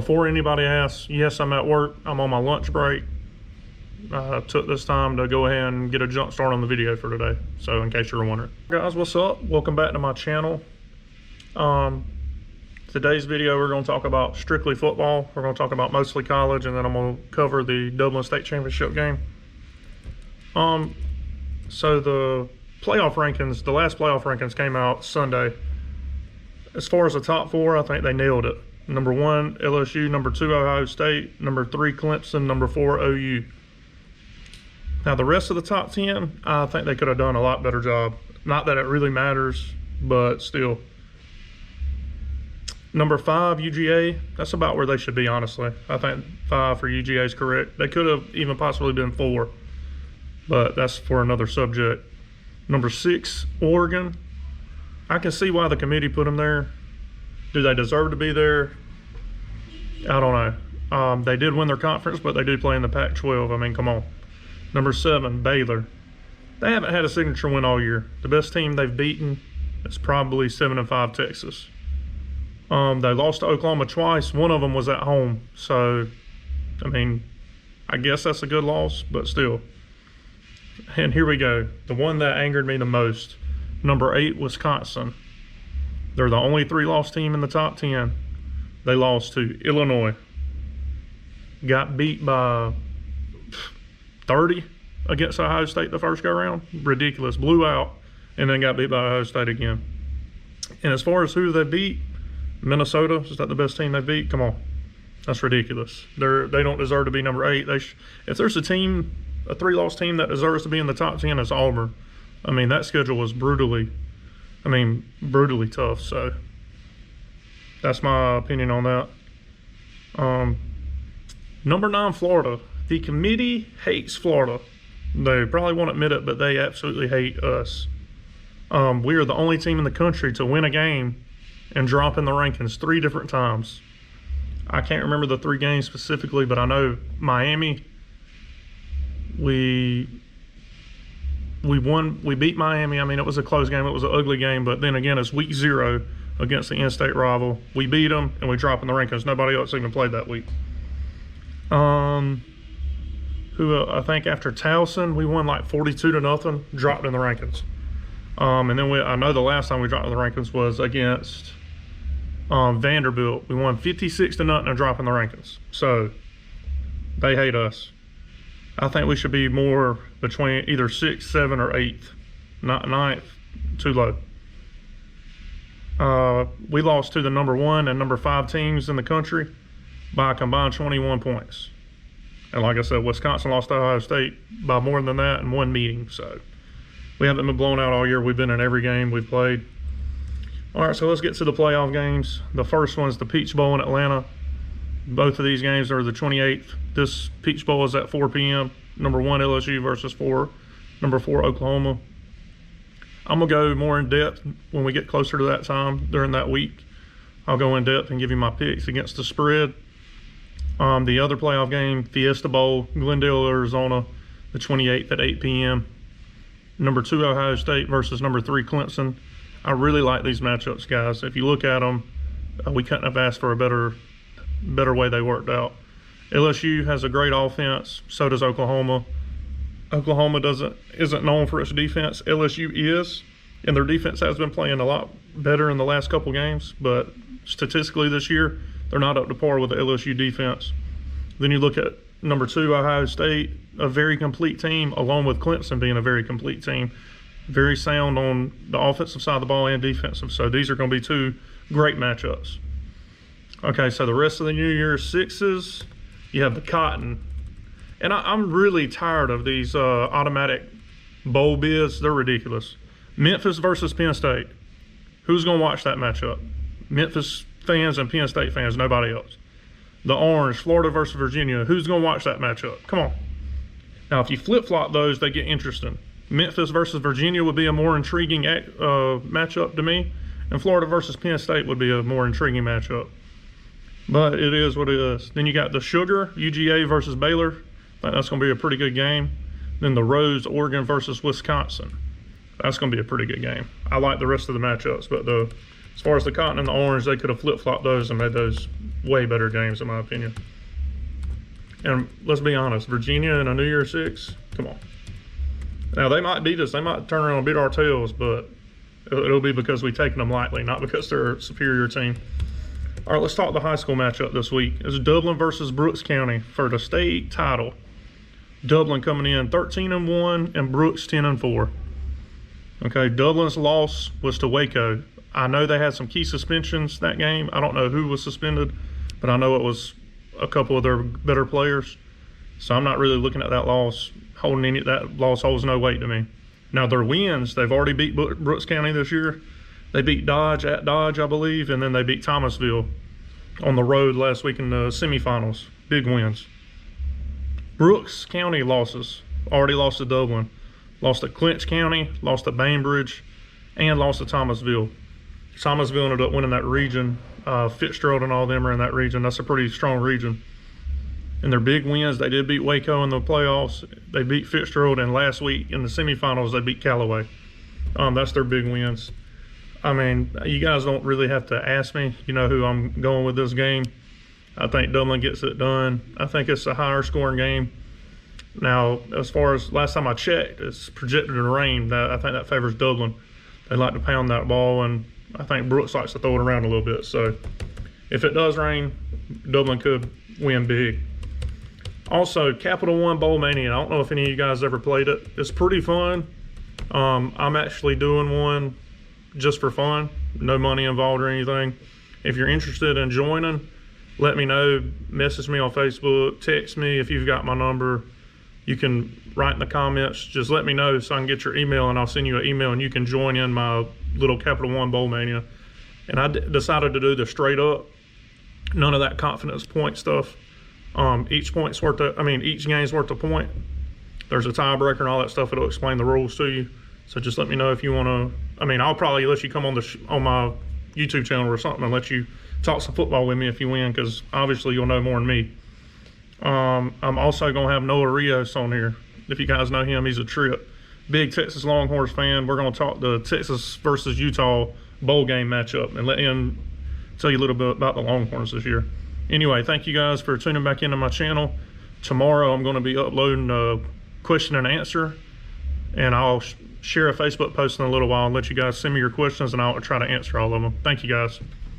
Before anybody asks, yes, I'm at work. I'm on my lunch break. I took this time to go ahead and get a jump start on the video for today. So in case you're wondering. Guys, what's up? Welcome back to my channel. Today's video, we're going to talk about strictly football. We're going to talk about mostly college, and then I'm going to cover the Dublin State Championship game. So the playoff rankings, the last playoff rankings came out Sunday. As far as the top four, I think they nailed it. Number 1, LSU. Number 2, Ohio State. Number 3, Clemson. Number 4, OU. Now, the rest of the top 10, I think they could have done a lot better job. Not that it really matters, but still. Number 5, UGA. That's about where they should be, honestly. I think 5 for UGA is correct. They could have even possibly been 4, but that's for another subject. Number 6, Oregon. I can see why the committee put them there. Do they deserve to be there? I don't know. They did win their conference, but they do play in the Pac-12. I mean, come on. Number 7, Baylor. They haven't had a signature win all year. The best team they've beaten is probably 7-5 Texas. They lost to Oklahoma twice. One of them was at home. So, I mean, I guess that's a good loss, but still. And here we go. The one that angered me the most. Number 8, Wisconsin. They're the only 3-loss team in the top 10. They lost to Illinois. Got beat by 30 against Ohio State the first go-round. Ridiculous. Blew out, and then got beat by Ohio State again. And as far as who they beat, Minnesota, is that the best team they beat? Come on. That's ridiculous. They don't deserve to be number 8. If there's a team, a 3-loss team that deserves to be in the top 10, it's Auburn. I mean, that schedule was brutally tough. So that's my opinion on that. Number 9, Florida. The committee hates Florida. They probably won't admit it, but they absolutely hate us. We are the only team in the country to win a game and drop in the rankings 3 different times. I can't remember the 3 games specifically, but I know Miami, we beat Miami. I mean, it was a close game. It was an ugly game, but then again, it's week 0 against the in-state rival. We beat them, and we drop in the rankings. Nobody else even played that week. I think after Towson, we won like 42-0, dropped in the rankings. And then I know the last time we dropped in the rankings was against Vanderbilt. We won 56-0 and dropped in the rankings. So they hate us. I think we should be more between either 6th, 7th, or 8th. Not 9th, too low. We lost to the number 1 and number 5 teams in the country by a combined 21 points. And like I said, Wisconsin lost to Ohio State by more than that in 1 meeting. So we haven't been blown out all year. We've been in every game we've played. All right, so let's get to the playoff games. The first one is the Peach Bowl in Atlanta. Both of these games are the 28th. This Peach Bowl is at 4 p.m. Number 1, LSU versus number 4, Oklahoma. I'm going to go more in depth when we get closer to that time during that week. I'll go in depth and give you my picks against the spread. The other playoff game, Fiesta Bowl, Glendale, Arizona, the 28th at 8 p.m. Number 2, Ohio State versus number 3, Clemson. I really like these matchups, guys. If you look at them, we couldn't have asked for a better way they worked out. LSU has a great offense. So does Oklahoma. Oklahoma isn't known for its defense. LSU is, and their defense has been playing a lot better in the last couple games. But statistically this year, they're not up to par with the LSU defense. Then you look at number 2, Ohio State, a very complete team, along with Clemson being a very complete team. Very sound on the offensive side of the ball and defensive. So these are going to be 2 great matchups. Okay, so the rest of the New Year's 6s, you have the Cotton. And I'm really tired of these automatic bowl bids. They're ridiculous. Memphis versus Penn State. Who's going to watch that matchup? Memphis fans and Penn State fans, nobody else. The Orange, Florida versus Virginia. Who's going to watch that matchup? Come on. Now, if you flip-flop those, they get interesting. Memphis versus Virginia would be a more intriguing matchup to me, and Florida versus Penn State would be a more intriguing matchup. But it is what it is. Then you got the Sugar, UGA versus Baylor. I think that's going to be a pretty good game. Then the Rose, Oregon versus Wisconsin. That's going to be a pretty good game. I like the rest of the matchups, but as far as the Cotton and the Orange, they could have flip-flopped those and made those way better games in my opinion. And let's be honest, Virginia in a New Year's Six, come on. Now they might beat us, they might turn around and beat our tails, but it'll be because we've taken them lightly, not because they're a superior team. All right, let's talk the high school matchup this week. It's Dublin versus Brooks County for the state title. Dublin coming in 13-1 and Brooks 10-4. Okay, Dublin's loss was to Waco. I know they had some key suspensions that game. I don't know who was suspended, but I know it was a couple of their better players. So I'm not really looking at that loss. That loss holds no weight to me. Now their wins, they've already beat Brooks County this year. They beat Dodge at Dodge, I believe, and then they beat Thomasville on the road last week in the semifinals. Big wins. Brooks County losses. Already lost to Dublin. Lost to Clinch County, lost to Bainbridge, and lost to Thomasville. Thomasville ended up winning that region. Fitzgerald and all them are in that region. That's a pretty strong region. And their big wins, they did beat Waco in the playoffs. They beat Fitzgerald, and last week in the semifinals, they beat Callaway. That's their big wins. I mean, you guys don't really have to ask me. You know who I'm going with this game. I think Dublin gets it done. I think it's a higher scoring game. Now, as far as last time I checked, it's projected to rain. I think that favors Dublin. They like to pound that ball, and I think Brooks likes to throw it around a little bit. So if it does rain, Dublin could win big. Also, Capital One Bowl Mania. I don't know if any of you guys ever played it. It's pretty fun. I'm actually doing one just for fun. No money involved or anything. If you're interested in joining, let me know. Message me on Facebook. Text me if you've got my number. You can write in the comments. Just let me know so I can get your email, and I'll send you an email, and you can join in my little Capital One Bowl Mania. And I decided to do the straight up, none of that confidence point stuff. Each game's worth a point. There's a tiebreaker and all that stuff. It'll explain the rules to you. So just let me know if you want to. I'll probably let you come on my YouTube channel or something and let you talk some football with me if you win, because obviously you'll know more than me. I'm also going to have Noah Rios on here. If you guys know him, he's a trip. Big Texas Longhorns fan. We're going to talk the Texas versus Utah bowl game matchup and let him tell you a little bit about the Longhorns this year. Anyway, thank you guys for tuning back into my channel. Tomorrow I'm going to be uploading a question and answer, and I'll share a Facebook post in a little while and let you guys send me your questions, and I'll try to answer all of them. Thank you guys.